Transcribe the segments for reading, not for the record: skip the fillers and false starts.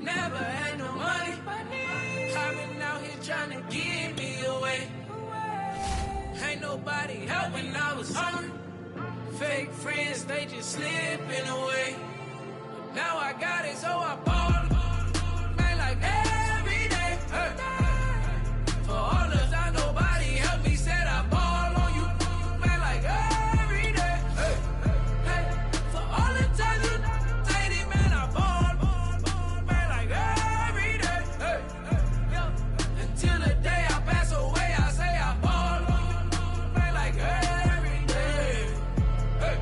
Never had no money. I've been out here trying to give me away. Ain't nobody help when I was hungry. Fake friends, they just slipping away. Now I got it, so I ball. Man, like every day. Hey. For all the time nobody helped me, said I ball on you. Man, like every day. Hey. Hey. For all the times you say it, man, I ball. Man, like every day. Hey. Hey. Until the day I pass away, I say I ball. Man, like every day. Hey.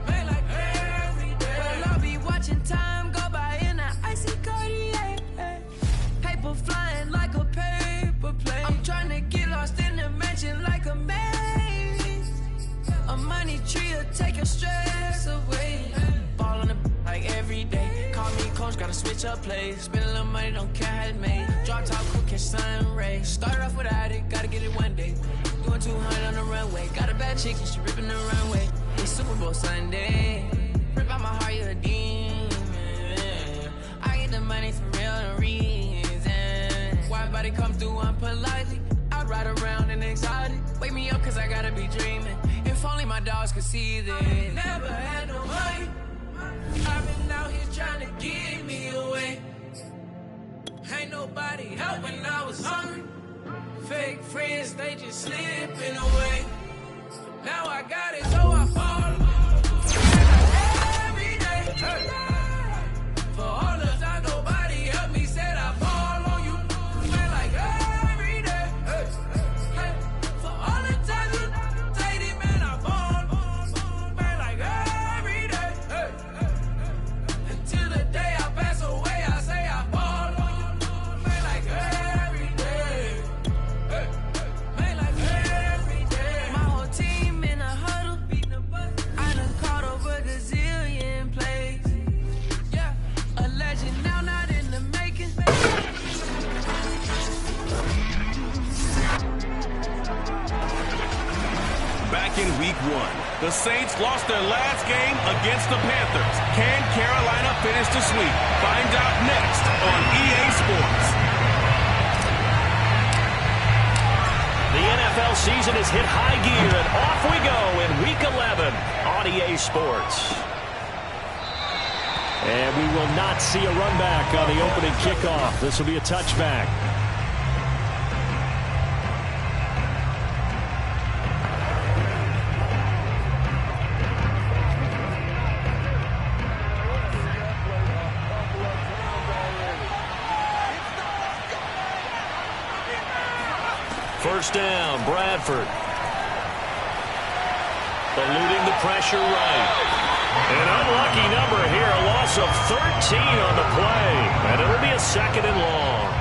Man, like every day. Well, I'll be watching time go by in an icy Cartier. Paper flying like a paper plane. I'm trying to get lost in the mansion like a maze. A money tree will take your stress away. Ball on the like every day. Call me coach, gotta switch up plays. Spend a little money, don't care how it made. Drop top, cool, catch sun rays. Started off without it, gotta get it one day. Doing 200 on the runway. Got a bad chick and she ripping the runway. It's Super Bowl Sunday. Rip out my heart, you're a demon. I get the money for real, no reason. Why everybody come through unpolitely? I ride around in exotic. Wake me up cause I gotta be dreaming. If only my dogs could see this. Never had no money. I've been out here trying to give me away. Ain't nobody help when I was hungry. Fake friends, they just slipping away. Now I got it, so I fall. Every day. Hey. For all the time nobody helped me, said I fall on you. Man, like every day. Hey. Hey. For all the times you say it, man, I fall. Man, like every day. Hey. Until the day I pass away, I say I fall. Man, like every day. Hey. Man, like every day. My whole team in a huddle. I done caught over a gazillion plays. Yeah, a legend now, not in the making. Back in week 1, the Saints lost their last game against the Panthers. Can Carolina finish the sweep? Find out next on EA Sports. The NFL season has hit high gear, and off we go in Week 11 on EA Sports. And we will not see a run back on the opening kickoff. This will be a touchback. First down, Bradford. Eluding the pressure right. An unlucky number here, a loss of 13 on the play. And it'll be a 2nd and long.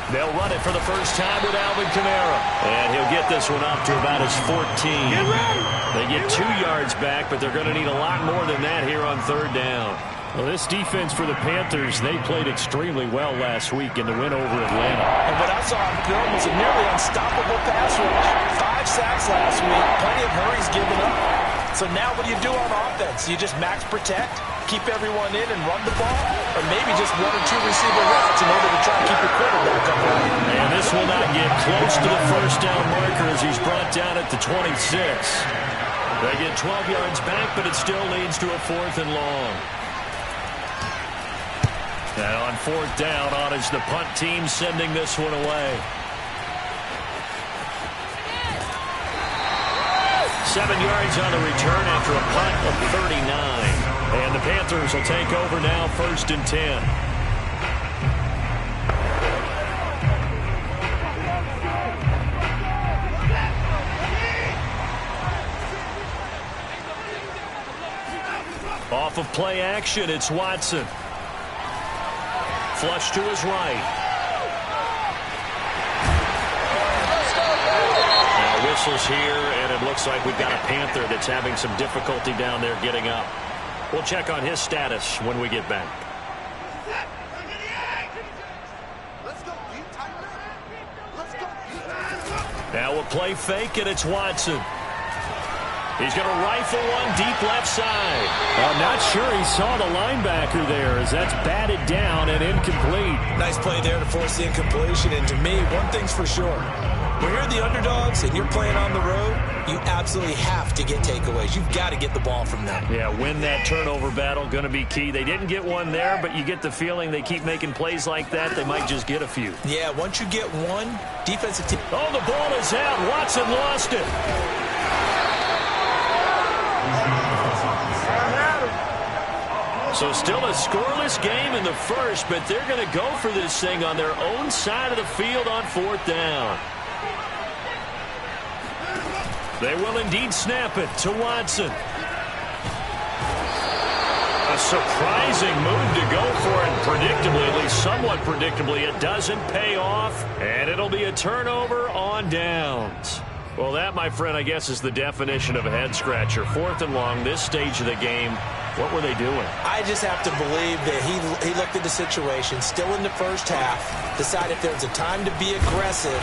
They'll run it for the first time with Alvin Kamara. And he'll get this one up to about his 14. They get 2 yards back, but they're going to need a lot more than that here on 3rd down. Well, this defense for the Panthers, they played extremely well last week in the win over Atlanta. And what I saw on film was a nearly unstoppable pass rush. 5 sacks last week, plenty of hurries given up. So now what do you do on offense? You just max protect, keep everyone in and run the ball, or maybe just 1 or 2 receiver routes in order to try to keep your quarterback upright. And this will not get close to the first down marker as he's brought down at the 26. They get 12 yards back, but it still leads to a 4th and long. And on 4th down, on is the punt team sending this one away. 7 yards on the return after a punt of 39. And the Panthers will take over now, 1st and 10. Off of play action, it's Watson. Flush to his right. Whistles here, and it looks like we've got a Panther that's having some difficulty down there getting up. We'll check on his status when we get back. Now we'll play fake, and it's Watson. He's going to rifle one deep left side. I'm not sure he saw the linebacker there, as that's batted down and incomplete. Nice play there to force the incompletion. And to me, one thing's for sure. When you're the underdogs and you're playing on the road, you absolutely have to get takeaways. You've got to get the ball from them. Yeah, win that turnover battle, going to be key. They didn't get one there, but you get the feeling they keep making plays like that, they might just get a few. Yeah, once you get one, defensive team. Oh, the ball is out. Watson lost it. So still a scoreless game in the first, but they're going to go for this thing on their own side of the field on 4th down. They will indeed snap it to Watson. A surprising move to go for it. Predictably, at least somewhat predictably, it doesn't pay off, and it'll be a turnover on downs. Well, that, my friend, I guess is the definition of a head-scratcher. 4th and long, this stage of the game. What were they doing? I just have to believe that he looked at the situation, still in the first half, decided if there was a time to be aggressive,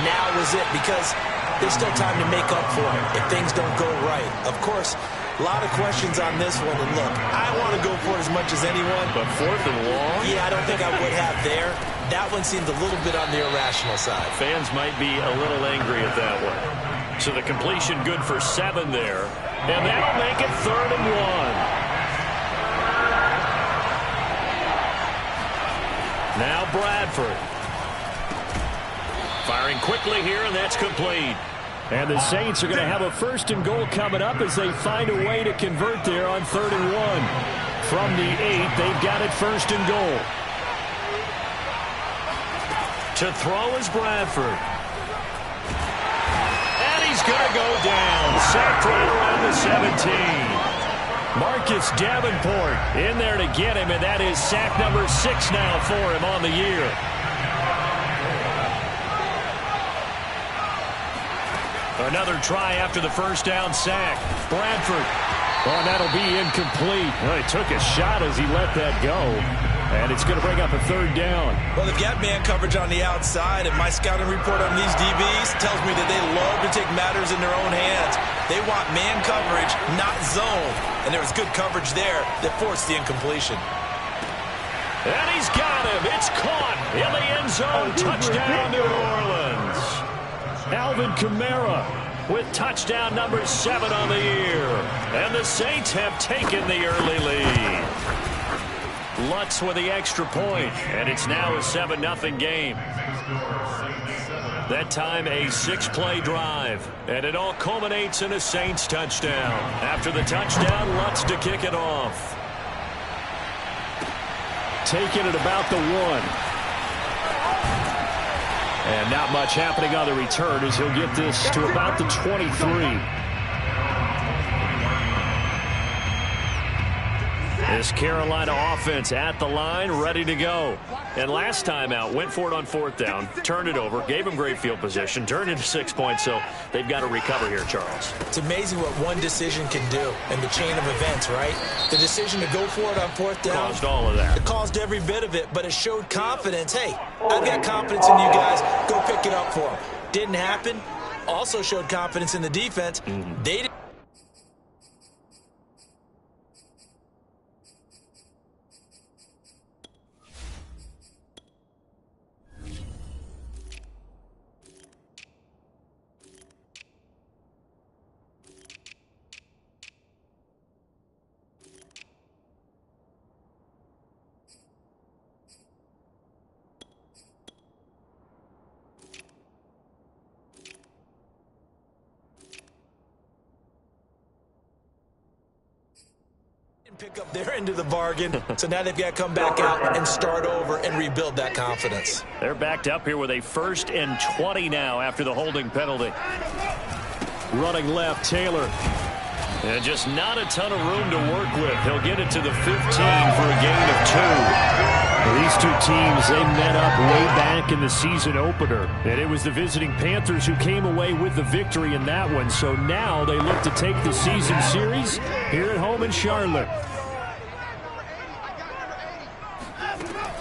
now was it, because there's still time to make up for it if things don't go right. Of course, a lot of questions on this one, and look, I want to go for it as much as anyone. But 4th and long? Yeah, I don't think I would have there. That one seemed a little bit on the irrational side. Fans might be a little angry at that one. So the completion good for 7 there. And that'll make it 3rd and 1. Now Bradford. Firing quickly here, and that's complete. And the Saints are going to have a 1st and goal coming up as they find a way to convert there on 3rd and 1. From the 8, they've got it 1st and goal. To throw is Bradford. And he's going to go down. Sacked right around the 17. Marcus Davenport in there to get him, and that is sack number 6 now for him on the year. Another try after the 1st down sack. Bradford. Oh, and that'll be incomplete. Well, he took a shot as he let that go. And it's going to bring up a 3rd down. Well, they've got man coverage on the outside, and my scouting report on these DBs tells me that they love to take matters in their own hands. They want man coverage, not zone. And there was good coverage there that forced the incompletion. And he's got him. It's caught in the end zone. Touchdown, New Orleans. Alvin Kamara with touchdown number 7 on the year. And the Saints have taken the early lead. Lutz with the extra point, and it's now a 7-0 game. That time a 6-play drive, and it all culminates in a Saints touchdown. After the touchdown, Lutz to kick it off. Taking it about the 1. And not much happening on the return as he'll get this to about the 23. This Carolina offense at the line, ready to go. And last time out, went for it on 4th down, turned it over, gave them great field position, turned into 6 points, so they've got to recover here, Charles. It's amazing what one decision can do in the chain of events, right? The decision to go for it on 4th down. Caused all of that. It caused every bit of it, but it showed confidence. Hey, I've got confidence in you guys. Go pick it up for them. Didn't happen. Also showed confidence in the defense. They didn't. Pick up their end of the bargain, so now they've got to come back out and start over and rebuild that confidence. They're backed up here with a 1st and 20 now after the holding penalty. Running left, Taylor. And just not a ton of room to work with. He'll get it to the 15 for a gain of 2. These two teams, they met up way back in the season opener. And it was the visiting Panthers who came away with the victory in that one. So now they look to take the season series here at home in Charlotte.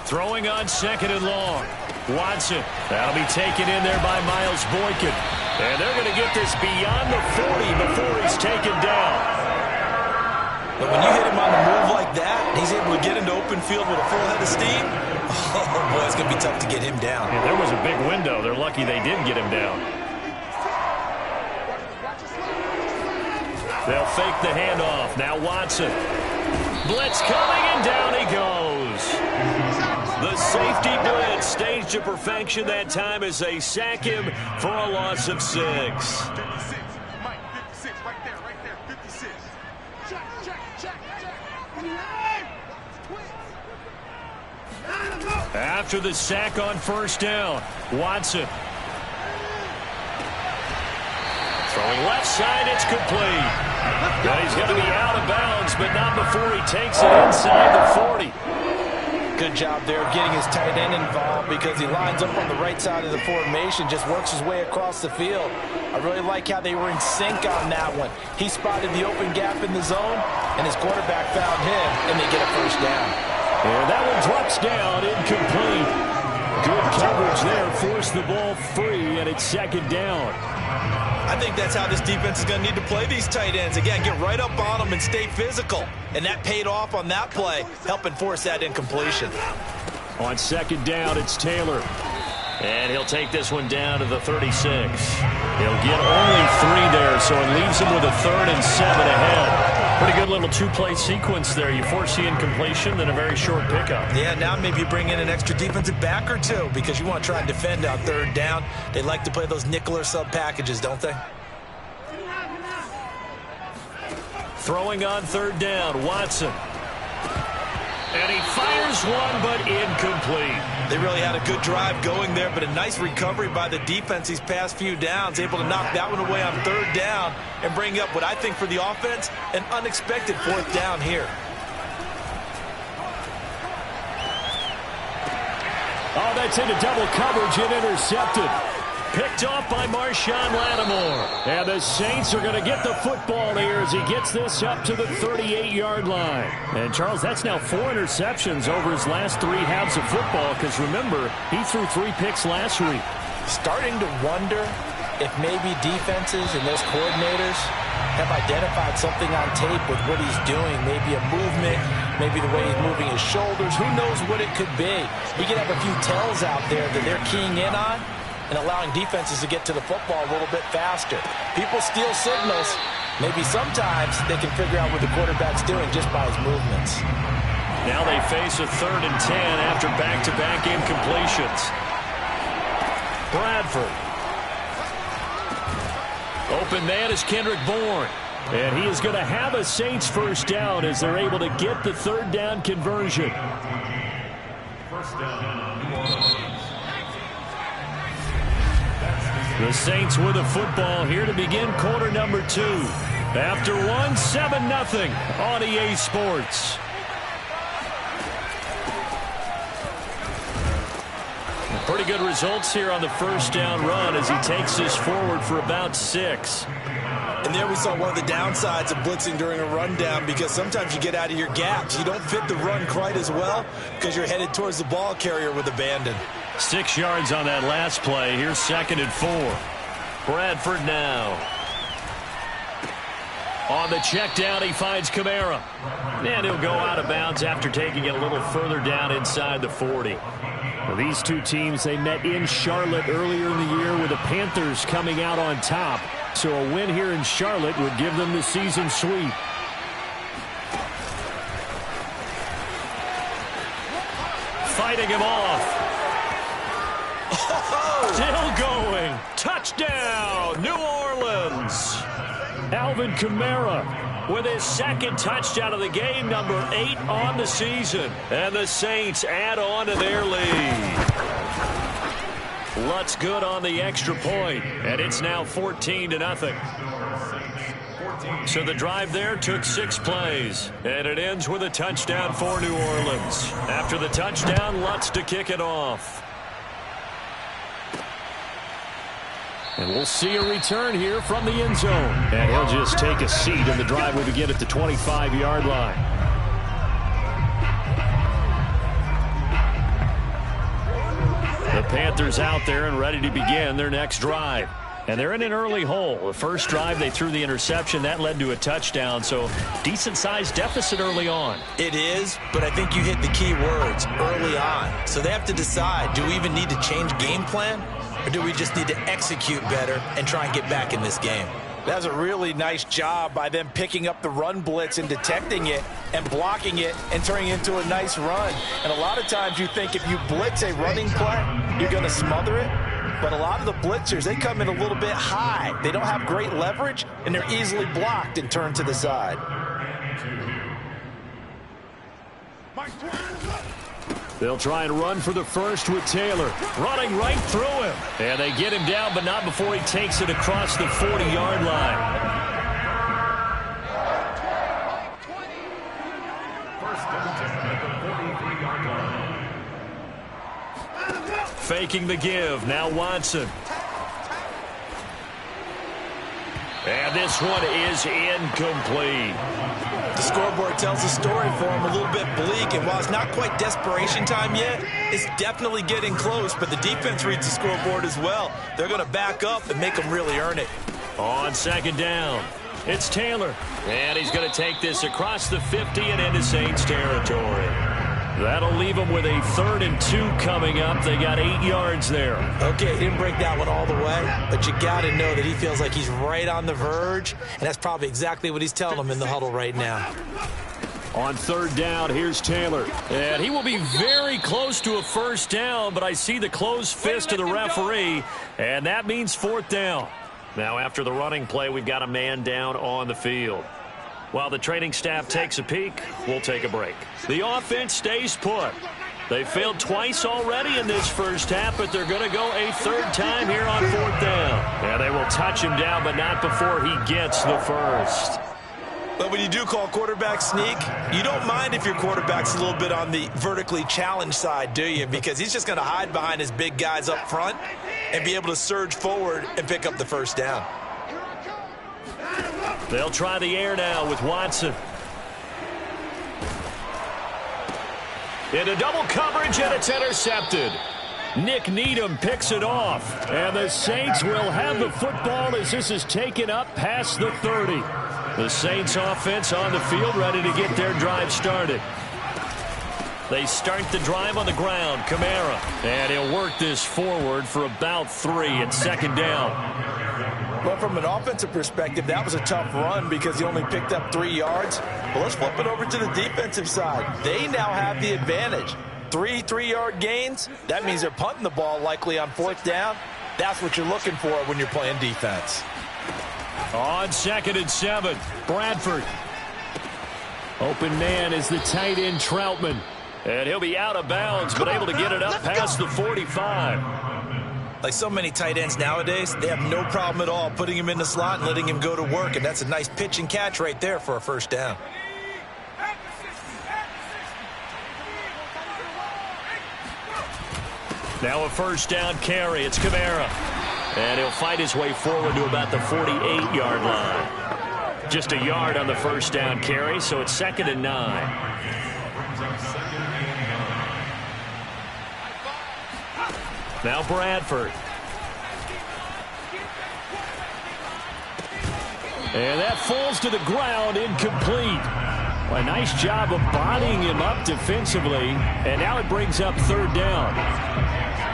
Throwing on second and long. Watson. That'll be taken in there by Miles Boykin. And they're going to get this beyond the 40 before he's taken down. But when you hit him on the move like that, he's able to get into open field with a full head of steam. Oh, boy, it's going to be tough to get him down. Yeah, there was a big window. They're lucky they did get him down. They'll fake the handoff. Now Watson. Blitz coming, and down he goes. The safety blitz staged to perfection that time as they sack him for a loss of 6. 56. Mike, 56. Right there. 56. Check. After the sack on first down, Watson. Throwing left side, it's complete. Now he's going to be out of bounds, but not before he takes it inside the 40. Good job there of getting his tight end involved because he lines up on the right side of the formation, just works his way across the field. I really like how they were in sync on that one. He spotted the open gap in the zone, and his quarterback found him, and they get a first down. And that one drops down, incomplete. Good coverage there, forced the ball free, and it's second down. I think that's how this defense is going to need to play these tight ends. Again, get right up on them and stay physical. And that paid off on that play, helping force that incompletion. On second down, it's Taylor. And he'll take this one down to the 36. He'll get only 3 there, so it leaves him with a 3rd and 7 ahead. Pretty good little two-play sequence there. You force the incompletion, then a very short pickup. Yeah, now maybe you bring in an extra defensive back or two because you want to try and defend on third down. They like to play those nickel or sub packages, don't they? Throwing on third down, Watson. And he fires one, but incomplete. They really had a good drive going there, but a nice recovery by the defense these past few downs, able to knock that one away on third down and bring up what I think for the offense, an unexpected 4th down here. Oh, that's into double coverage and intercepted. Picked off by Marshawn Lattimore. And the Saints are going to get the football here as he gets this up to the 38-yard line. And, Charles, that's now 4 interceptions over his last 3 halves of football because, remember, he threw 3 picks last week. Starting to wonder if maybe defenses and those coordinators have identified something on tape with what he's doing. Maybe a movement, maybe the way he's moving his shoulders. Who knows what it could be? He could have a few tells out there that they're keying in on and allowing defenses to get to the football a little bit faster. People steal signals. Maybe sometimes they can figure out what the quarterback's doing just by his movements. Now they face a 3rd and 10 after back-to-back incompletions. Bradford. Open man is Kendrick Bourne. And he is going to have a Saints first down as they're able to get the 3rd down conversion. First down. The Saints with the football here to begin quarter number 2. After 1, 7-0 on EA Sports. Pretty good results here on the first down run as he takes this forward for about 6. And there we saw one of the downsides of blitzing during a rundown because sometimes you get out of your gaps. You don't fit the run quite as well because you're headed towards the ball carrier with abandon. 6 yards on that last play. Here's 2nd and 4. Bradford now. On the check down, he finds Kamara. And he'll go out of bounds after taking it a little further down inside the 40. Well, these two teams, they met in Charlotte earlier in the year with the Panthers coming out on top. So a win here in Charlotte would give them the season sweep. Fighting him off. Still going. Touchdown, New Orleans. Alvin Kamara with his 2nd touchdown of the game, number 8 on the season. And the Saints add on to their lead. Lutz good on the extra point, and it's now 14-0. So the drive there took 6 plays, and it ends with a touchdown for New Orleans. After the touchdown, Lutz to kick it off. And we'll see a return here from the end zone. And he'll just take a seat, and the drive will begin at the 25-yard line. The Panthers out there and ready to begin their next drive. And they're in an early hole. The first drive, they threw the interception. That led to a touchdown, so decent-sized deficit early on. It is, but I think you hit the key words, early on. So they have to decide, do we even need to change game plan, or do we just need to execute better and try and get back in this game? That was a really nice job by them picking up the run blitz and detecting it and blocking it and turning it into a nice run. And a lot of times you think if you blitz a running play, you're going to smother it. But a lot of the blitzers, they come in a little bit high. They don't have great leverage, and they're easily blocked and turned to the side. They'll try and run for the first with Taylor. Running right through him. And they get him down, but not before he takes it across the 40-yard line. First down at the 43-yard line. Faking the give. Now Watson. And this one is incomplete. The scoreboard tells a story for him, a little bit bleak, and while it's not quite desperation time yet, it's definitely getting close, but the defense reads the scoreboard as well. They're going to back up and make them really earn it. On second down, it's Taylor. And he's going to take this across the 50 and into Saints territory. That'll leave them with a 3rd and 2 coming up. They got 8 yards there. Okay, he didn't break that one all the way, but you got to know that he feels like he's right on the verge, and that's probably exactly what he's telling them in the huddle right now. On 3rd down, here's Taylor. And he will be very close to a first down, but I see the closed fist of the referee, and that means 4th down. Now, after the running play, we've got a man down on the field. While the training staff takes a peek, we'll take a break. The offense stays put. They failed twice already in this first half, but they're going to go a 3rd time here on 4th down. And they will touch him down, but not before he gets the first. But when you do call quarterback sneak, you don't mind if your quarterback's a little bit on the vertically challenged side, do you? Because he's just going to hide behind his big guys up front and be able to surge forward and pick up the first down. They'll try the air now with Watson. Into double coverage, and it's intercepted. Nick Needham picks it off. And the Saints will have the football as this is taken up past the 30. The Saints offense on the field ready to get their drive started. They start the drive on the ground. Kamara. And he'll work this forward for about 3 at 2nd down. Well, from an offensive perspective, that was a tough run because he only picked up 3 yards. But let's flip it over to the defensive side. They now have the advantage. 3 3-yard gains. That means they're punting the ball likely on 4th down. That's what you're looking for when you're playing defense. On 2nd and 7, Bradford. Open man is the tight end Troutman. And he'll be out of bounds, but able to get it up past the 45. Like so many tight ends nowadays, they have no problem at all putting him in the slot and letting him go to work, and that's a nice pitch and catch right there for a first down. Now a first down carry. It's Kamara. And he'll fight his way forward to about the 48-yard line. Just a yard on the first down carry, so it's 2nd and 9. Now Bradford. And that falls to the ground, incomplete. A nice job of bodying him up defensively. And now it brings up 3rd down.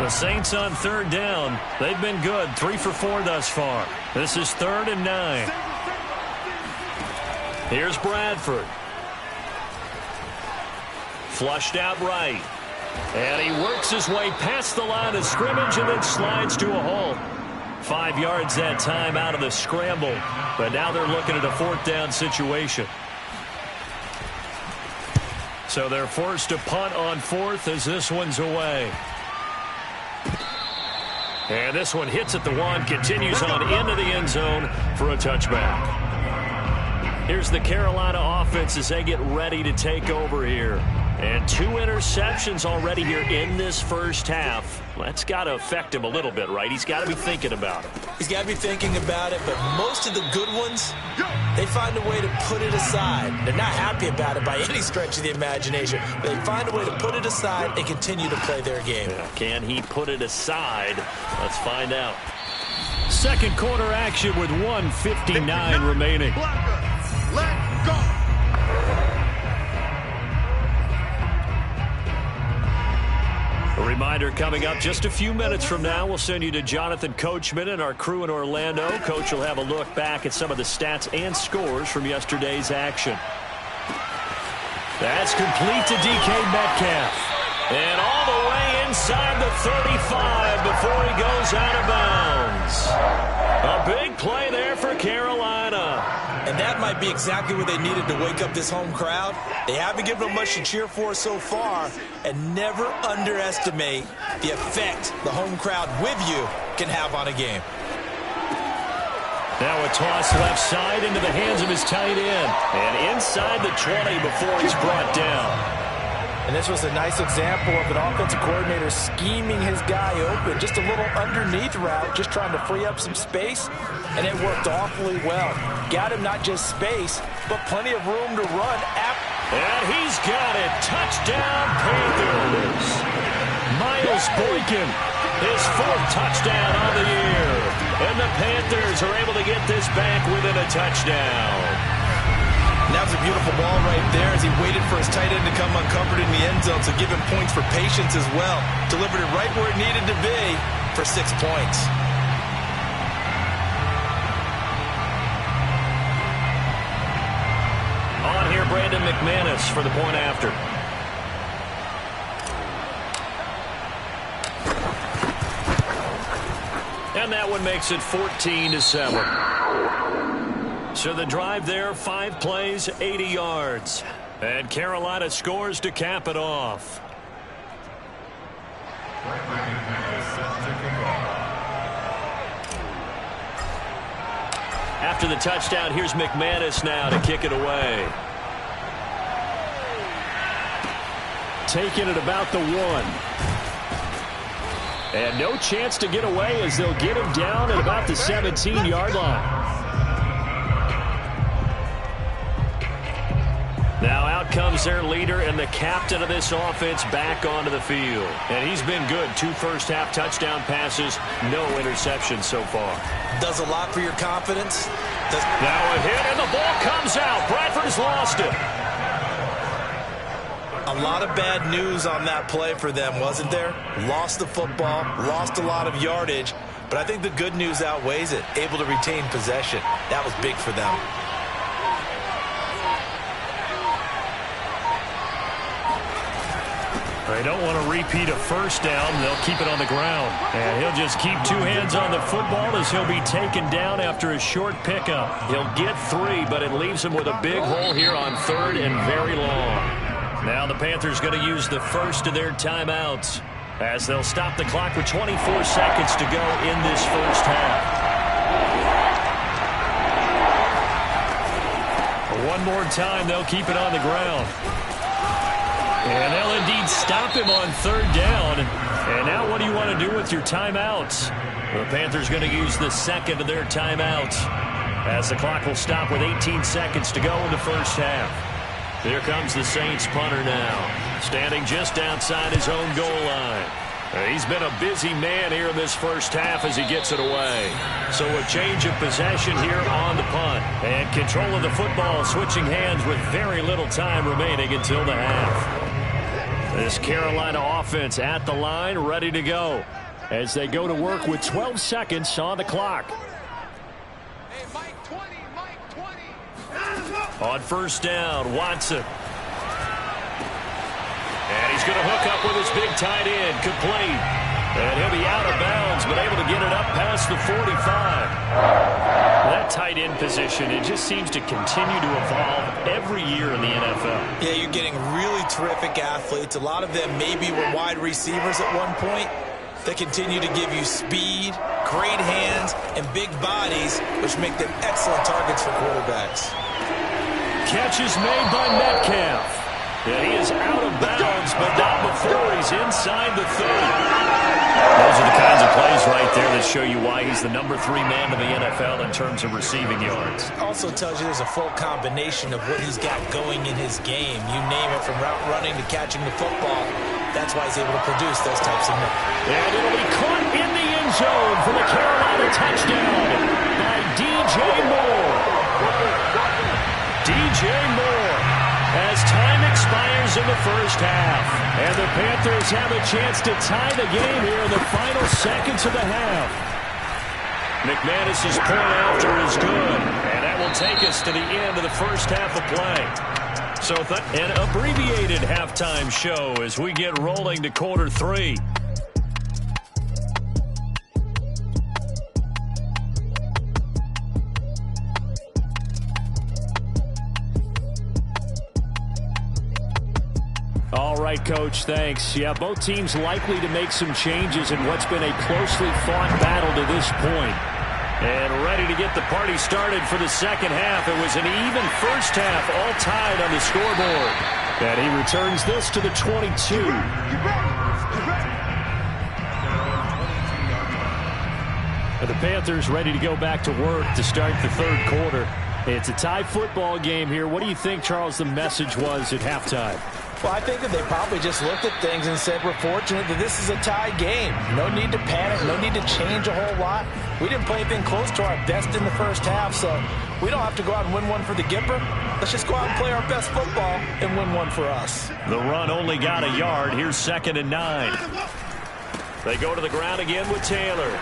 The Saints on 3rd down. They've been good. 3 for 4 thus far. This is 3rd and 9. Here's Bradford. Flushed out right. And he works his way past the line of scrimmage and then slides to a halt. 5 yards that time out of the scramble. But now they're looking at a 4th down situation. So they're forced to punt on 4th as this one's away. And this one hits at the 1, continues on into the end zone for a touchback. Here's the Carolina offense as they get ready to take over here. And 2 interceptions already here in this first half. That's got to affect him a little bit, right? He's got to be thinking about it. He's got to be thinking about it, but most of the good ones, they find a way to put it aside. They're not happy about it by any stretch of the imagination. But they find a way to put it aside and continue to play their game. Yeah, can he put it aside? Let's find out. Second quarter action with 1:59 remaining. Let go. A reminder coming up just a few minutes from now, we'll send you to Jonathan Coachman and our crew in Orlando. Coach will have a look back at some of the stats and scores from yesterday's action. That's complete to DK Metcalf. And all the way inside the 35 before he goes out of bounds. A big play there for Carolina. And that might be exactly what they needed to wake up this home crowd. They haven't given them much to cheer for so far, and never underestimate the effect the home crowd with you can have on a game. Now a toss left side into the hands of his tight end. And inside the 20 before he's brought down. And this was a nice example of an offensive coordinator scheming his guy open. Just a little underneath route, just trying to free up some space. And it worked awfully well. Got him not just space, but plenty of room to run. And he's got it. Touchdown, Panthers. Miles Boykin, his 4th touchdown on the year. And the Panthers are able to get this back within a touchdown. And that was a beautiful ball right there as he waited for his tight end to come uncovered in the end zone. So give him points for patience as well. Delivered it right where it needed to be for 6 points. On here, Brandon McManus for the point after. And that one makes it 14-7. So the drive there, 5 plays, 80 yards. And Carolina scores to cap it off. After the touchdown, here's McManus now to kick it away. Taking it about the 1. And no chance to get away as they'll get him down at about the 17-yard line. Now out comes their leader and the captain of this offense back onto the field. And he's been good. 2 first-half touchdown passes, no interceptions so far. Does a lot for your confidence. Now a hit and the ball comes out. Bradford has lost it. A lot of bad news on that play for them, wasn't there? Lost the football, lost a lot of yardage, but I think the good news outweighs it. Able to retain possession. That was big for them. They don't want to repeat a first down. They'll keep it on the ground. And he'll just keep 2 hands on the football as he'll be taken down after a short pickup. He'll get 3, but it leaves him with a big hole here on 3rd and very long. Now the Panthers going to use the first of their timeouts as they'll stop the clock with 24 seconds to go in this first half. One more time, they'll keep it on the ground. And they'll indeed stop him on 3rd down. And now what do you want to do with your timeouts? The Panthers going to use the second of their timeouts as the clock will stop with 18 seconds to go in the first half. Here comes the Saints punter now, standing just outside his own goal line. He's been a busy man here in this first half as he gets it away. So a change of possession here on the punt. And control of the football switching hands with very little time remaining until the half. This Carolina offense at the line, ready to go as they go to work with 12 seconds on the clock. Hey, Mike 20. On first down, Watson. And he's going to hook up with his big tight end, complete. And he'll be out of bounds, but able to get it up past the 45. That tight end position, it just seems to continue to evolve every year in the NFL. Yeah, you're getting really terrific athletes. A lot of them maybe were wide receivers at one point. They continue to give you speed, great hands, and big bodies, which make them excellent targets for quarterbacks. Catch is made by Metcalf. Yeah, he is out of bounds, but not before he's inside the 30. Those are the kinds of plays right there that show you why he's the number 3 man in the NFL in terms of receiving yards. Also tells you there's a full combination of what he's got going in his game. You name it, from route running to catching the football. That's why he's able to produce those types of numbers. And it'll be caught in the end zone for the Carolina touchdown by DJ Moore. DJ Moore, as time expires in the first half. And the Panthers have a chance to tie the game here in the final seconds of the half. McManus's point after is good. And that will take us to the end of the first half of play. So an abbreviated halftime show as we get rolling to quarter 3. All right, Coach, thanks. Yeah, both teams likely to make some changes in what's been a closely fought battle to this point. And ready to get the party started for the second half. It was an even first half, all tied on the scoreboard. And he returns this to the 22. And the Panthers ready to go back to work to start the third quarter. It's a tie football game here. What do you think, Charles, the message was at halftime? Well, I think that they probably just looked at things and said, we're fortunate that this is a tie game. No need to panic. No need to change a whole lot. We didn't play anything close to our best in the first half, so we don't have to go out and win one for the Gipper. Let's just go out and play our best football and win one for us. The run only got a yard. Here's 2nd and 9. They go to the ground again with Taylor.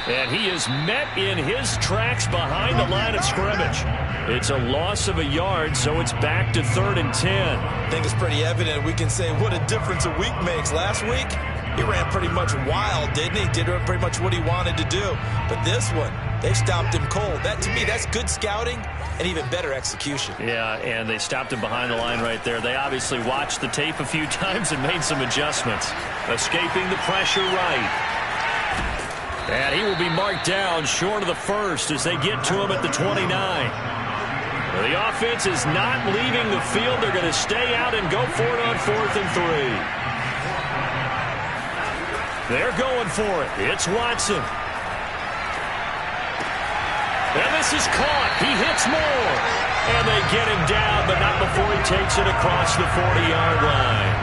And he is met in his tracks behind the line of scrimmage. It's a loss of a yard, so it's back to 3rd and 10. I think it's pretty evident. We can say what a difference a week makes. Last week, he ran pretty much wild, didn't he? Did pretty much what he wanted to do. But this one, they stopped him cold. That, to me, that's good scouting and even better execution. Yeah, and they stopped him behind the line right there. They obviously watched the tape a few times and made some adjustments. Escaping the pressure right. And he will be marked down short of the first as they get to him at the 29. The offense is not leaving the field. They're going to stay out and go for it on 4th and 3. They're going for it. It's Watson. And this is caught. He hits Moore. And they get him down, but not before he takes it across the 40-yard line.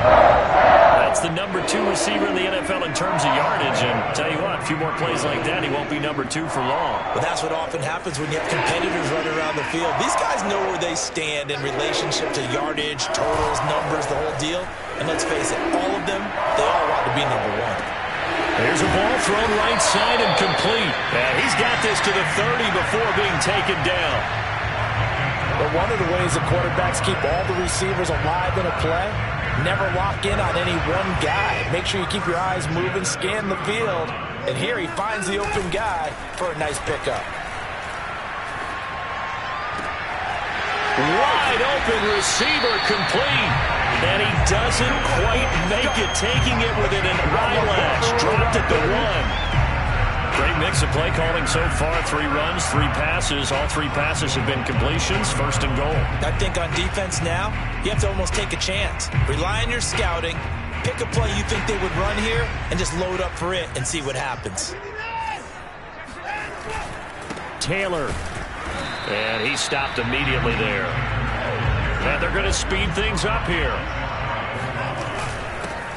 That's the number 2 receiver in the NFL in terms of yardage. And tell you what, a few more plays like that, he won't be number 2 for long. But that's what often happens when you have competitors running around the field. These guys know where they stand in relationship to yardage, totals, numbers, the whole deal. And let's face it, all of them, they all want to be number 1. There's a ball thrown right side and complete. And he's got this to the 30 before being taken down. But one of the ways that quarterbacks keep all the receivers alive in a play, never lock in on any one guy. Make sure you keep your eyes moving, scan the field. And here he finds the open guy for a nice pickup. Wide open receiver complete. And he doesn't quite make it, taking it within an eyelash. Dropped at the 1. Great mix of play calling so far. 3 runs, 3 passes. All 3 passes have been completions. 1st and goal. I think on defense now, you have to almost take a chance. Rely on your scouting. Pick a play you think they would run here and just load up for it and see what happens. Taylor. And he stopped immediately there. And they're going to speed things up here.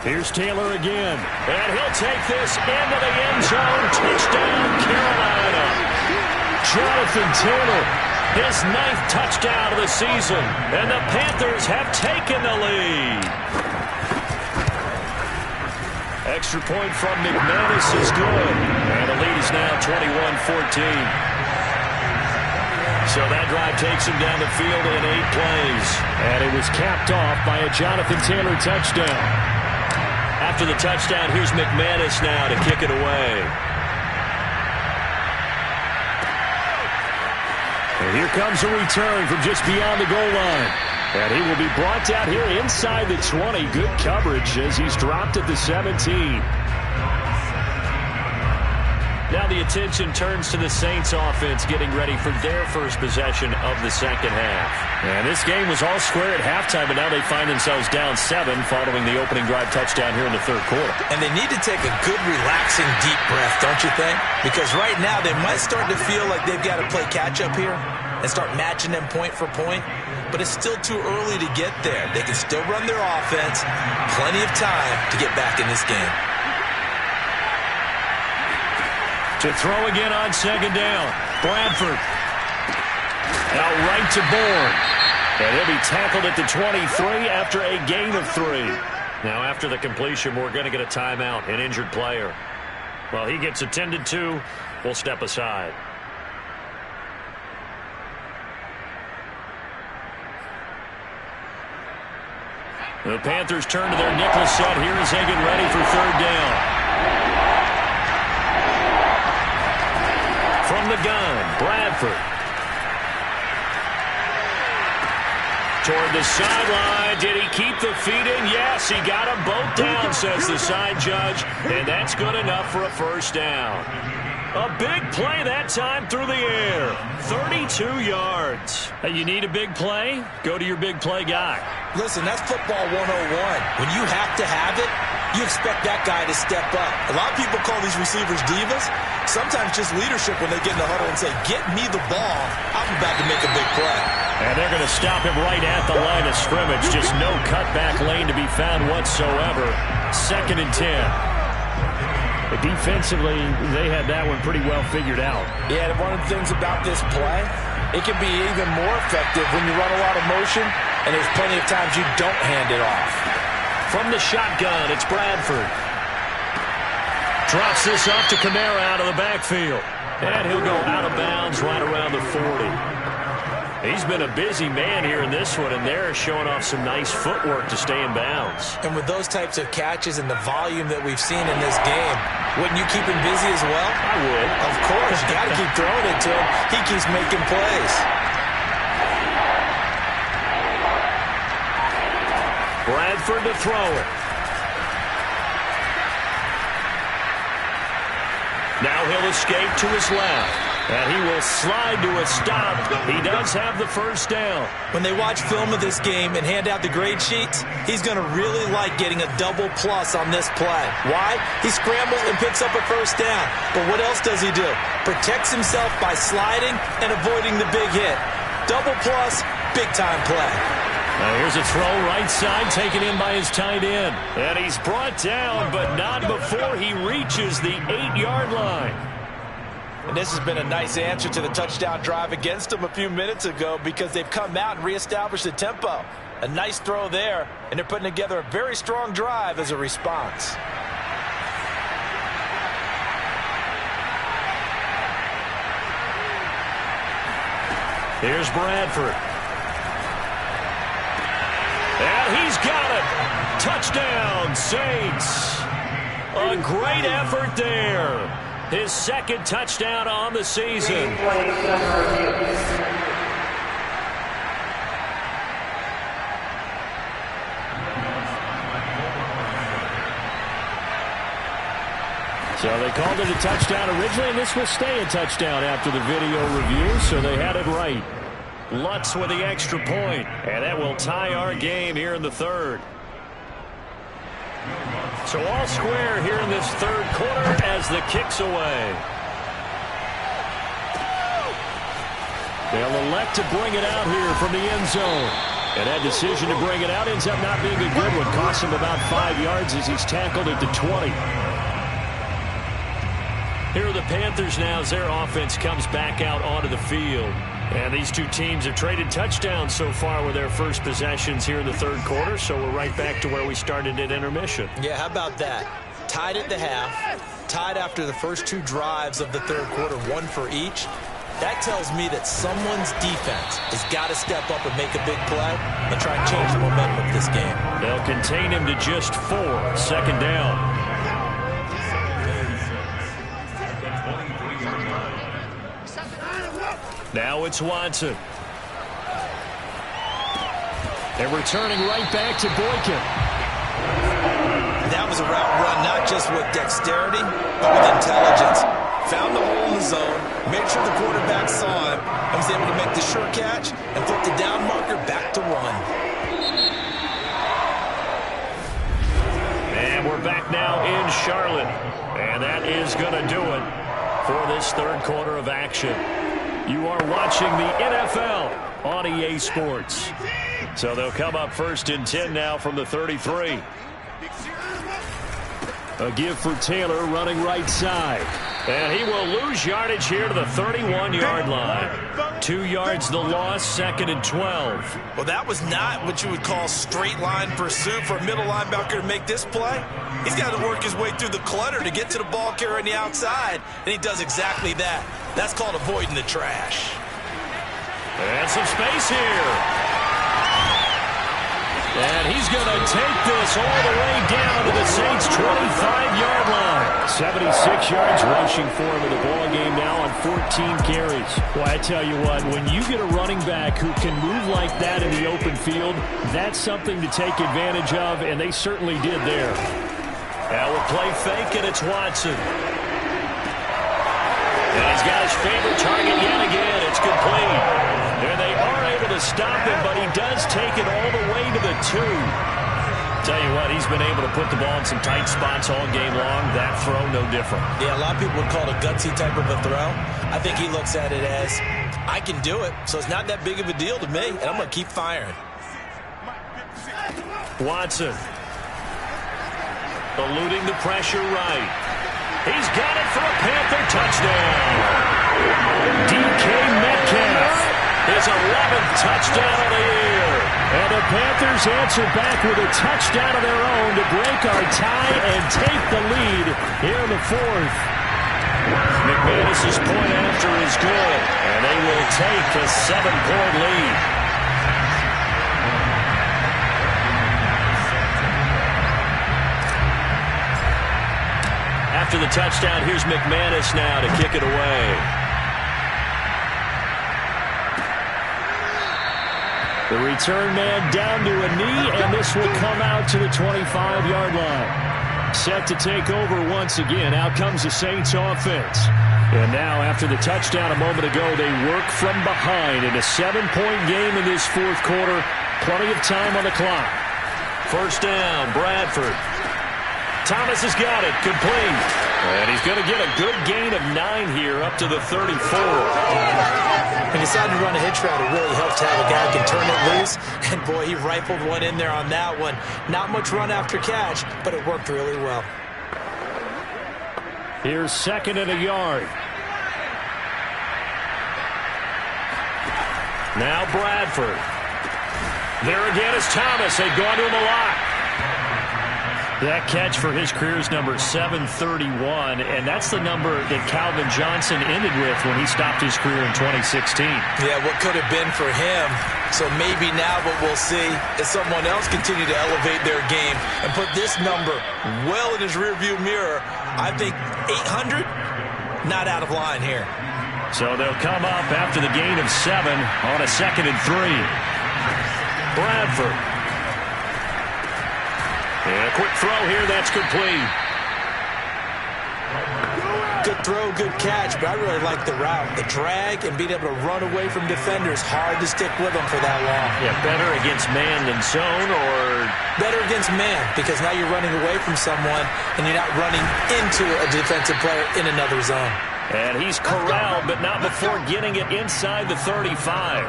Here's Taylor again. And he'll take this into the end zone. Touchdown, Carolina. Jonathan Taylor, his 9th touchdown of the season. And the Panthers have taken the lead. Extra point from McManus is good. And the lead is now 21-14. So that drive takes him down the field in 8 plays. And it was capped off by a Jonathan Taylor touchdown. After the touchdown, here's McManus now to kick it away. And here comes a return from just beyond the goal line. And he will be brought down here inside the 20. Good coverage as he's dropped at the 17. Now the attention turns to the Saints offense getting ready for their first possession of the second half. And this game was all square at halftime, but now they find themselves down 7 following the opening drive touchdown here in the third quarter. And they need to take a good, relaxing, deep breath, don't you think? Because right now they might start to feel like they've got to play catch-up here and start matching them point for point. But it's still too early to get there. They can still run their offense. Plenty of time to get back in this game. To throw again on second down. Bradford. Now right to Bourne. And he'll be tackled at the 23 after a gain of 3. Now after the completion, we're going to get a timeout, an injured player. Well, he gets attended to. We'll step aside. The Panthers turn to their nickel set here as they get ready for third down. From the gun, Bradford. Toward the sideline. Did he keep the feet in? Yes, he got them both down, says the side judge. And that's good enough for a first down. A big play that time through the air. 32 yards. Hey, you need a big play? Go to your big play guy. Listen, that's football 101. When you have to have it, you expect that guy to step up. A lot of people call these receivers divas. Sometimes just leadership when they get in the huddle and say, get me the ball. I'm about to make a big play. And they're going to stop him right at the line of scrimmage. Just no cutback lane to be found whatsoever. 2nd and 10. But defensively, they had that one pretty well figured out. Yeah, and one of the things about this play, it can be even more effective when you run a lot of motion, and there's plenty of times you don't hand it off. From the shotgun, it's Bradford. Drops this off to Kamara out of the backfield. And he'll go out of bounds right around the 40. He's been a busy man here in this one, and they're showing off some nice footwork to stay in bounds. And with those types of catches and the volume that we've seen in this game, wouldn't you keep him busy as well? I would. Of course. You got to keep throwing it to him. He keeps making plays. Bradford to throw it. Now he'll escape to his left. And he will slide to a stop. He does have the first down. When they watch film of this game and hand out the grade sheets, he's going to really like getting a double plus on this play. Why? He scrambles and picks up a first down. But what else does he do? Protects himself by sliding and avoiding the big hit. Double plus, big-time play. Now here's a throw right side taken in by his tight end. And he's brought down, but not before he reaches the 8-yard line. And this has been a nice answer to the touchdown drive against them a few minutes ago because they've come out and reestablished the tempo. A nice throw there, and they're putting together a very strong drive as a response. Here's Bradford. And he's got it. Touchdown, Saints. A great effort there. His 2nd touchdown on the season. So they called it a touchdown originally, and this will stay a touchdown after the video review, so they had it right. Lutz with the extra point, and that will tie our game here in the third. So all square here in this third quarter as the kick's away. They'll elect to bring it out here from the end zone. And that decision to bring it out ends up not being a good one. Costs him about 5 yards as he's tackled at the 20. Here are the Panthers now as their offense comes back out onto the field. And these two teams have traded touchdowns so far with their first possessions here in the third quarter, so we're right back to where we started at intermission. Yeah, how about that? Tied at the half, tied after the first 2 drives of the third quarter, 1 for each. That tells me that someone's defense has got to step up and make a big play and try and change the momentum of this game. They'll contain him to just 4, 2nd down. Now it's Watson. They're returning right back to Boykin. That was a route run not just with dexterity, but with intelligence. found the hole in the zone, made sure the quarterback saw him, and was able to make the sure catch and flip the down marker back to 1. And we're back now in Charlotte. And that is going to do it for this third quarter of action. You are watching the NFL on EA Sports. So they'll come up first and 10 now from the 33. A give for Taylor running right side. And he will lose yardage here to the 31-yard line. 2 yards the loss, 2nd and 12. Well, that was not what you would call straight line pursuit for a middle linebacker to make this play. He's got to work his way through the clutter to get to the ball carrier on the outside, and he does exactly that. That's called avoiding the trash. And some space here. And he's going to take this all the way down to the Saints' 25-yard line. 76 yards rushing for him in the ball game now on 14 carries. Well, I tell you what, when you get a running back who can move like that in the open field, that's something to take advantage of, and they certainly did there. Now we'll play fake, and it's Watson. And he's got his favorite target yet again. It's complete. And they are able to stop him, but he does take it all the way to the 2. Tell you what, he's been able to put the ball in some tight spots all game long. That throw, no different. Yeah, a lot of people would call it a gutsy type of a throw. I think he looks at it as, I can do it, so it's not that big of a deal to me, and I'm going to keep firing. Watson. Eluding the pressure right. He's got it for a Panther touchdown. DK Metcalf. His 11th touchdown of the year. And the Panthers answer back with a touchdown of their own to break our tie and take the lead here in the 4th. McManus's point after is good, and they will take a 7-point lead. After the touchdown, here's McManus now to kick it away. The return man down to a knee, and this will come out to the 25-yard line. Set to take over once again. Out comes the Saints offense. And now, after the touchdown a moment ago, they work from behind in a 7-point game in this 4th quarter. Plenty of time on the clock. First down, Bradford. Thomas has got it, complete. And he's going to get a good gain of 9 here up to the 34. He decided to run a hitch route. It really helps to have a guy who can turn it loose. And, boy, he rifled one in there on that one. Not much run after catch, but it worked really well. Here's 2nd and a yard. Now Bradford. There again is Thomas. They've gone to him a lot. That catch for his career is number 731, and that's the number that Calvin Johnson ended with when he stopped his career in 2016. Yeah, what could have been for him. So maybe now what we'll see is someone else continue to elevate their game and put this number well in his rearview mirror. I think 800, not out of line here. So they'll come up after the gain of 7 on a 2nd and 3. Bradford. And a quick throw here, that's complete. Good throw, good catch, but I really like the route. The drag and being able to run away from defenders, hard to stick with them for that long. Yeah, better against man than zone, or? Better against man, because now you're running away from someone and you're not running into a defensive player in another zone. And he's corralled, but not before getting it inside the 35.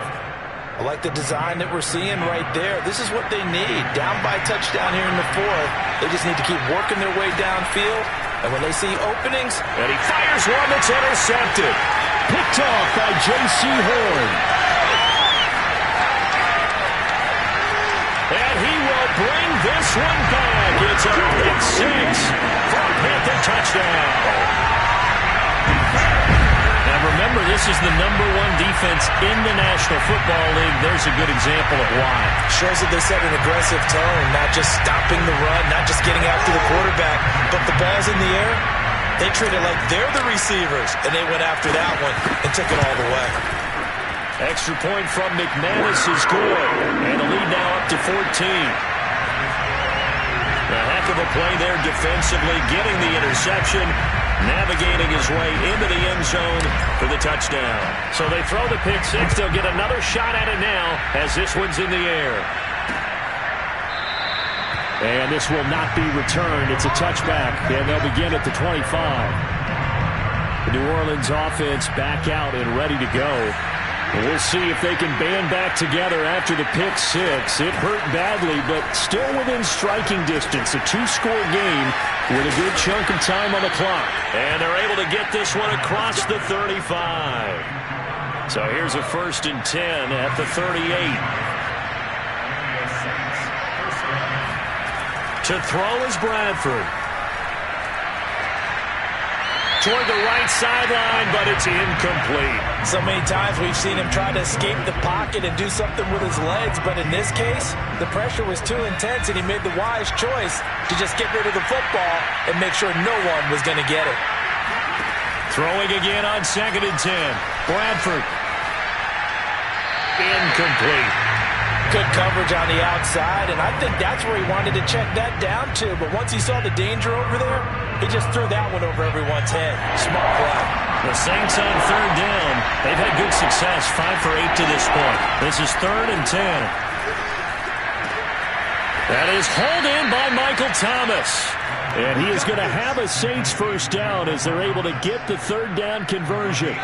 I like the design that we're seeing right there. This is what they need. Down by a touchdown here in the 4th. They just need to keep working their way downfield. And when they see openings... And he fires one that's intercepted. Picked off by J.C. Horn. And he will bring this one back. It's a pick 6 for a Panther touchdown. Remember, this is the number 1 defense in the National Football League. There's a good example of why. Shows that they set an aggressive tone, not just stopping the run, not just getting after the quarterback, but the ball's in the air. They treat it like they're the receivers, and they went after that one and took it all the way. Extra point from McManus is good, and the lead now up to 14. A heck of a play there defensively, getting the interception. navigating his way into the end zone for the touchdown. So they throw the pick six. They'll get another shot at it now as this one's in the air. And this will not be returned. It's a touchback, and they'll begin at the 25. The New Orleans offense back out and ready to go. And we'll see if they can band back together after the pick six. It hurt badly, but still within striking distance. A two-score game with a good chunk of time on the clock. And they're able to get this one across the 35. So here's a 1st and 10 at the 38. To throw is Bradford. Toward the right sideline, but it's incomplete. So many times we've seen him try to escape the pocket and do something with his legs, but in this case, the pressure was too intense, and he made the wise choice to just get rid of the football and make sure no one was going to get it. Throwing again on 2nd and 10. Bradford. Incomplete. Good coverage on the outside, and I think that's where he wanted to check that down to. But once he saw the danger over there, he just threw that one over everyone's head. Smart play. The Saints on 3rd down. They've had good success, 5 for 8 to this point. This is 3rd and 10. That is hauled in by Michael Thomas. And he is going to have a Saints first down as they're able to get the 3rd down conversion.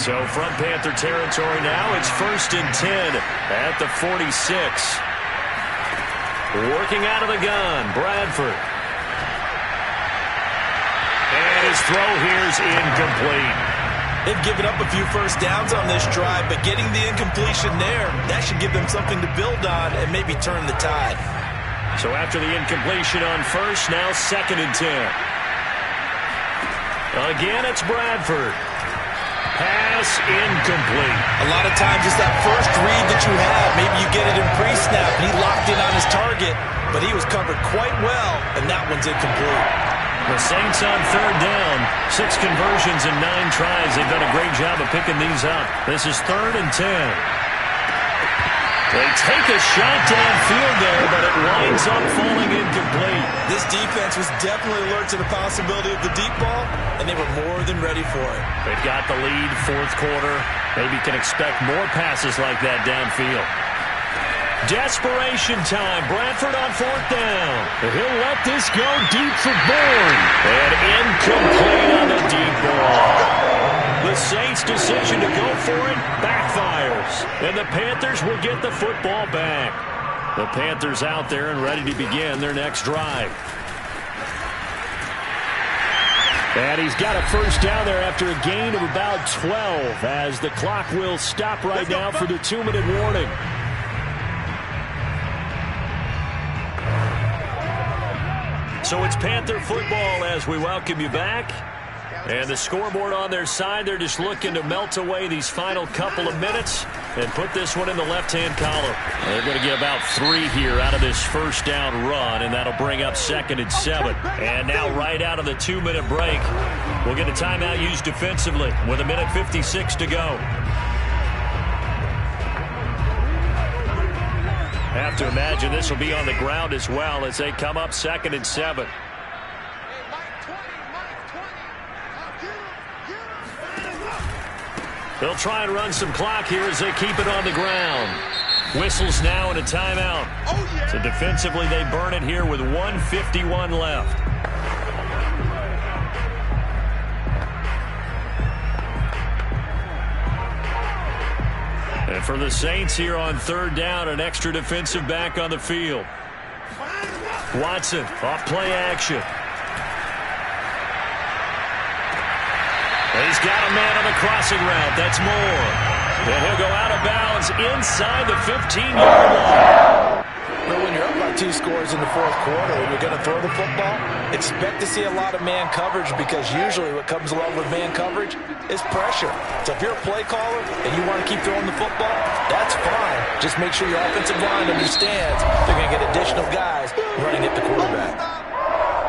So from Panther territory now, it's 1st and 10 at the 46. Working out of the gun, Bradford. And his throw here is incomplete. They've given up a few first downs on this drive, but getting the incompletion there, that should give them something to build on and maybe turn the tide. So after the incompletion on 1st, now 2nd and 10. Again, it's Bradford. Pass incomplete. A lot of times it's that first read that you have. Maybe you get it in pre-snap, and he locked in on his target, but he was covered quite well, and that one's incomplete. The Saints on 3rd down. 6 conversions in 9 tries. They've done a great job of picking these up. This is 3rd and 10. They take a shot downfield there, but it winds up falling incomplete. This defense was definitely alert to the possibility of the deep ball, and they were more than ready for it. They've got the lead, 4th quarter. Maybe can expect more passes like that downfield. Desperation time. Bradford on 4th down. He'll let this go deep for Bourne. And incomplete on the deep ball. The Saints' decision to go for it backfires. And the Panthers will get the football back. The Panthers out there and ready to begin their next drive. And he's got a first down there after a gain of about 12 as the clock will stop right now for the 2-minute warning. So it's Panther football as we welcome you back. And the scoreboard on their side, they're just looking to melt away these final couple of minutes and put this one in the left-hand column. They're going to get about 3 here out of this first down run, and that'll bring up 2nd and 7. And now right out of the 2-minute break, we'll get a timeout used defensively with 1:56 to go. Have to imagine this will be on the ground as well as they come up 2nd and 7. They'll try and run some clock here as they keep it on the ground. Whistles now and a timeout. So defensively they burn it here with 1:51 left. And for the Saints here on 3rd down, an extra defensive back on the field. Watson off play action. He's got a man on the crossing route. That's Moore. And he'll go out of bounds inside the 15-yard line. But when you're up by 2 scores in the 4th quarter and you're going to throw the football, expect to see a lot of man coverage because usually what comes along with man coverage is pressure. So if you're a play caller and you want to keep throwing the football, that's fine. Just make sure your offensive line understands they're going to get additional guys running at the quarterback.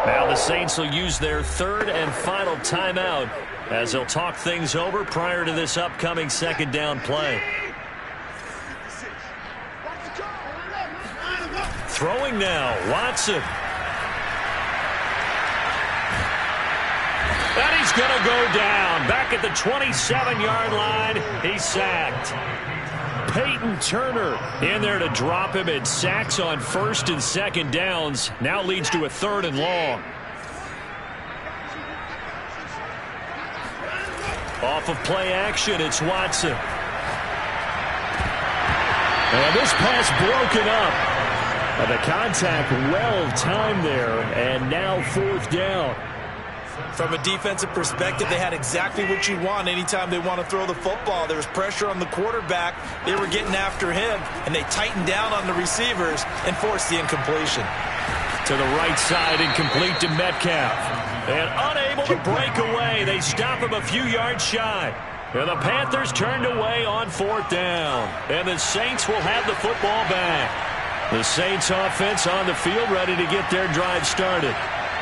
Now the Saints will use their 3rd and final timeout as they'll talk things over prior to this upcoming 2nd down play. Throwing now, Watson. And he's going to go down. Back at the 27-yard line, he's sacked. Peyton Turner in there to drop him, and sacks on first and second downs. Now leads to a 3rd and long. Off of play action, it's Watson. And this pass broken up. And the contact well-timed there, and now 4th down. From a defensive perspective, they had exactly what you want anytime they want to throw the football. There was pressure on the quarterback. They were getting after him, and they tightened down on the receivers and forced the incompletion. To the right side, incomplete to Metcalf. And unable to break away. They stop him a few yards shy. And the Panthers turned away on 4th down. And the Saints will have the football back. The Saints offense on the field, ready to get their drive started.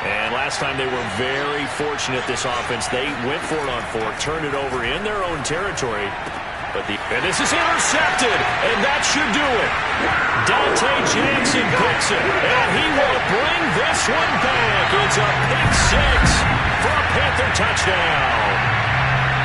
And last time they were very fortunate, this offense. They went for it on 4th, turned it over in their own territory. And this is intercepted, and that should do it. Dante Jackson picks it, and he will bring this one back. It's a pick 6 for a Panther touchdown.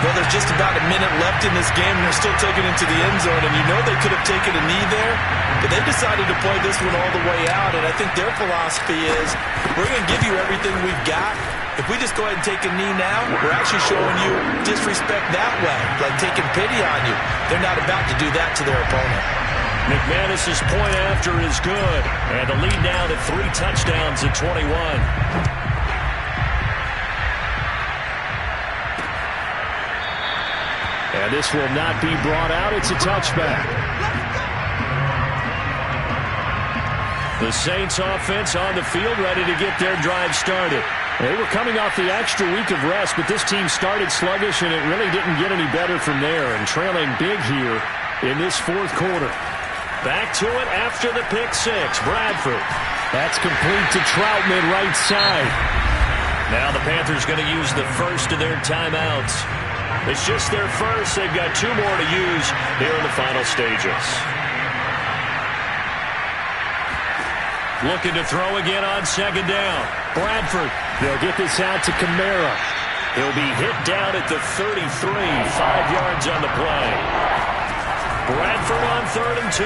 Well, there's just about a minute left in this game, and they're still taking it to the end zone. And you know they could have taken a knee there, but they decided to play this one all the way out. And I think their philosophy is, we're going to give you everything we've got. If we just go ahead and take a knee now, we're actually showing you disrespect that way, like taking pity on you. They're not about to do that to their opponent. McManus's point after is good, and the lead now to 3 touchdowns at 21. And this will not be brought out. It's a touchback. The Saints offense on the field, ready to get their drive started. They were coming off the extra week of rest, but this team started sluggish, and it really didn't get any better from there, and trailing big here in this 4th quarter. Back to it after the pick 6. Bradford. That's complete to Troutman, right side. Now the Panthers going to use the first of their timeouts. It's just their first. They've got 2 more to use here in the final stages. Looking to throw again on 2nd down. Bradford. They'll get this out to Kamara. He'll be hit down at the 33. 5 yards on the play. Bradford on 3rd and 2.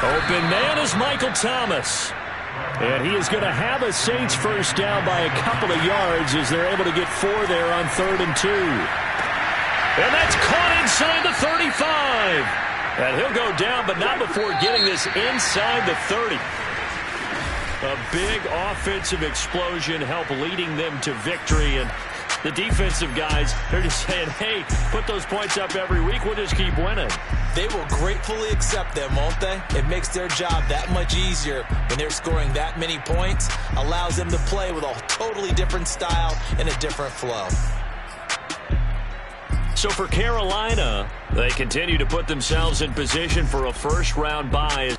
Open man is Michael Thomas. And he is going to have a Saints first down by a couple of yards as they're able to get 4 there on 3rd and 2. And that's caught inside the 35. And he'll go down, but not before getting this inside the 30. A big offensive explosion helped leading them to victory. And the defensive guys, they're just saying, hey, put those points up every week. We'll just keep winning. They will gratefully accept them, won't they? It makes their job that much easier when they're scoring that many points. Allows them to play with a totally different style and a different flow. So for Carolina, they continue to put themselves in position for a first-round bye.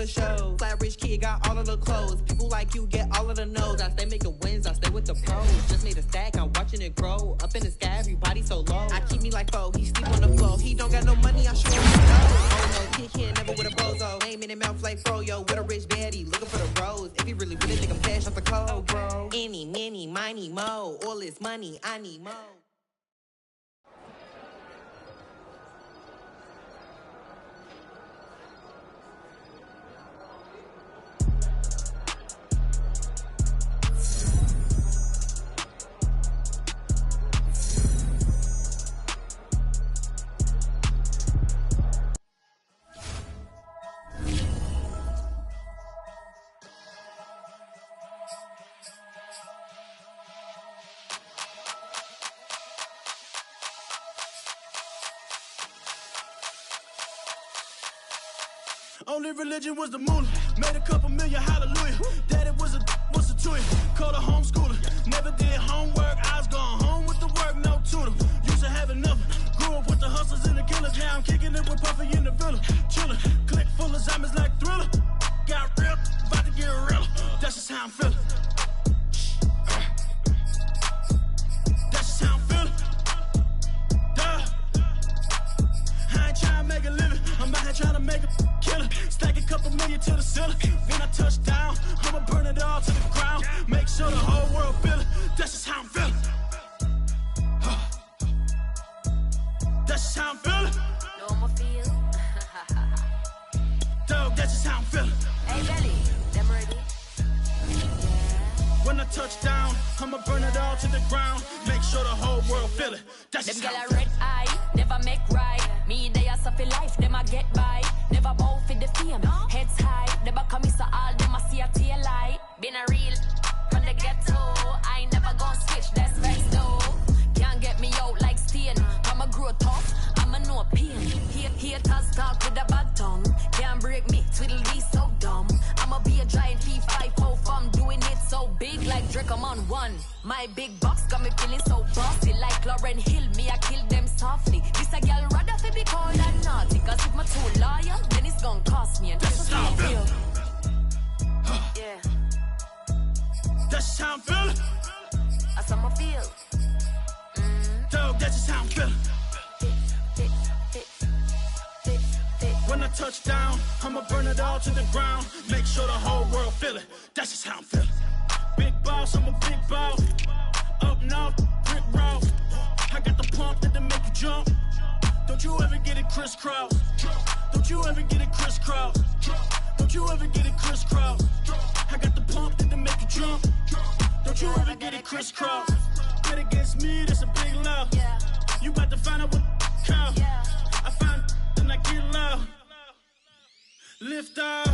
Shows. Flat rich kid got all of the clothes. People like you get all of the no's. I stay making wins, I stay with the pros. Just made a stack, I'm watching it grow. Up in the sky, everybody so low. I keep me like foe, he sleep on the floor. He don't got no money, I show him no. Oh no, kid can't never with a bozo. Name in the mouth like froyo. With a rich baddie, looking for the rose. If he really think I'm cash off the cold, bro. Any, many, miny, mo. All this money, I need mo. Only religion was the moolah. Made a couple million, hallelujah. Daddy was a to it. Called a homeschooler. Never did homework. I was going home with the work, no tutor. Used to have enough. Grew up with the hustlers and the killers. Now I'm kicking it with Puffy in the villa. Chillin'. Click full of Zombies like million to the ceiling. When I touch down, I'ma burn it all to the ground. Make sure the whole world feel it. That's just how I'm feeling. That's just how I'm feeling. No more feel. Dog, that's just how I'm feeling. Hey, Belly, them ready? When I touch down, I'ma burn it all to the ground. Make sure the whole world feel it. That's just Them how I'm gyal a feeling. red eye, never make right. Me, they are suffer life, them a get by. Never bow for the fame, heads high. Never come so all them a see a tail light. Been a real from the ghetto. I ain't never gon' switch, that's facts though. Can't get me out like Stain. I'ma grow tough, I'ma know pain. Haters talk with a bad tongue. Can't break me, Tweedledee so dumb. I'ma be a giant P5 from doing it so big like Drake, I'm on one. My big box got me feeling so bossy like Lauren Hill. Me, I kill them softly. This a girl rather fi be cold and naughty. Cause if my too loyal, then it's gon' cost me. And that's just how I feel. Yeah, That's just how I'm feeling. that's how I feel. Dog, that's just how I'm feeling. Fit. When I touch down, I'ma burn it all to the ground. Make sure the whole world feel it. That's just how I'm feeling. Big boss, I'm a big boss. Up north, brick road. I got the pump that'll make you jump. Don't you ever get it crisscross. Don't you ever get it crisscross. Don't you ever get it crisscross. I got the pump that'll make you jump. Don't you ever get it crisscross. Bet against me, that's a big love. You about to find out what cow. I find and I get loud. Lift off,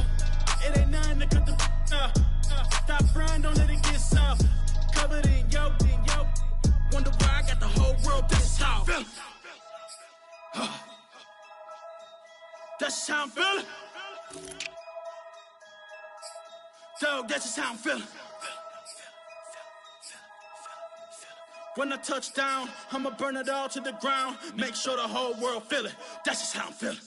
it ain't nothing to cut the off. Stop frying, don't let it get soft. Covered in yolk. Wonder why I got the whole world this how I'm feeling. That's just how I'm feeling. Dog, that's just how I'm feeling. When I touch down, I'ma burn it all to the ground. Make sure the whole world feel it. That's just how I'm feeling.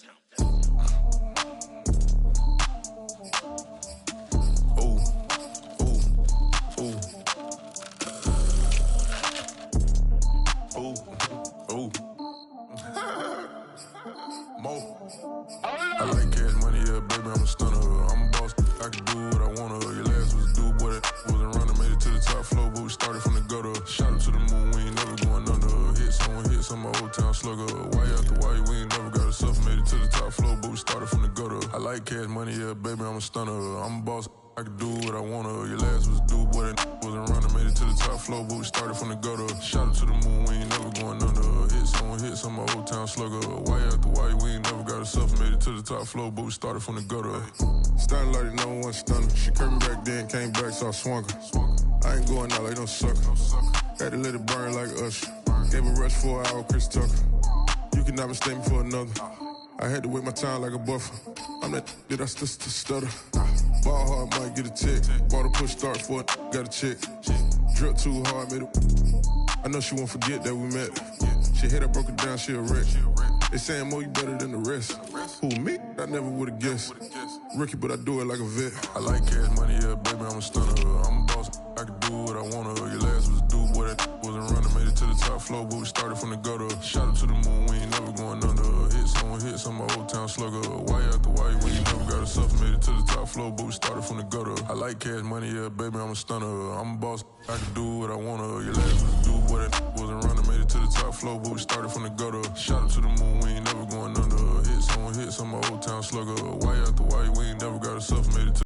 I like cash money, yeah, baby, I'm a stunner. I'm a boss, I can do what I wanna. Your last was a dude, boy, that wasn't running. Made it to the top floor, but we started from the gutter. Shot up to the moon, we ain't never going under. Hits on my old town slugger. Why after why, we ain't never got a suffer. Made it to the top floor, but we started from the gutter. I like cash money, yeah, baby, I'm a stunner. I'm a boss, I can do what I wanna. Your last was a dude, boy, that wasn't running. Made it to the top floor, but we started from the gutter. Shot up to the moon, we ain't never going under. Hits on my old town slugger. Why after why, we ain't never got a suffer. Made it to the top floor, but we started from the gutter. Starting like no one stunner. She curved me back then, came back, so I swung her. I ain't going out like no sucker. Had to let it burn like Usher. Gave a rush for an hour, Chris Tucker. You cannot mistake me for another. I had to wait my time like a buffer. I'm that I stutter. Ball hard, might get a tick. Bought a push start for it, got a chick. Drip too hard, made it. I know she won't forget that we met. She hit, I broke it down, she a wreck. They saying, Mo, you better than the rest. Who, me? I never would've guessed. Rookie, but I do it like a vet. I like cash money, yeah, baby, I'm a stunner. I'm a boss, I can do what I wanna. Your last was a dude, boy, that wasn't running. Made it to the top floor, but we started from the gutter. Shot up to the moon, we ain't never going under. Hits on my old town slugger. Why after why, we ain't never got a suffer. Made it to the top floor, but we started from the gutter. I like cash money, yeah, baby, I'm a stunner. I'm a boss, I can do what I wanna. Your last was a dude, boy, that wasn't running. Made it to the top floor, but we started from the gutter. Shot up to the moon, we ain't never going under. Hits on my old town slugger. Why after why, we ain't never got a suffer. Made it to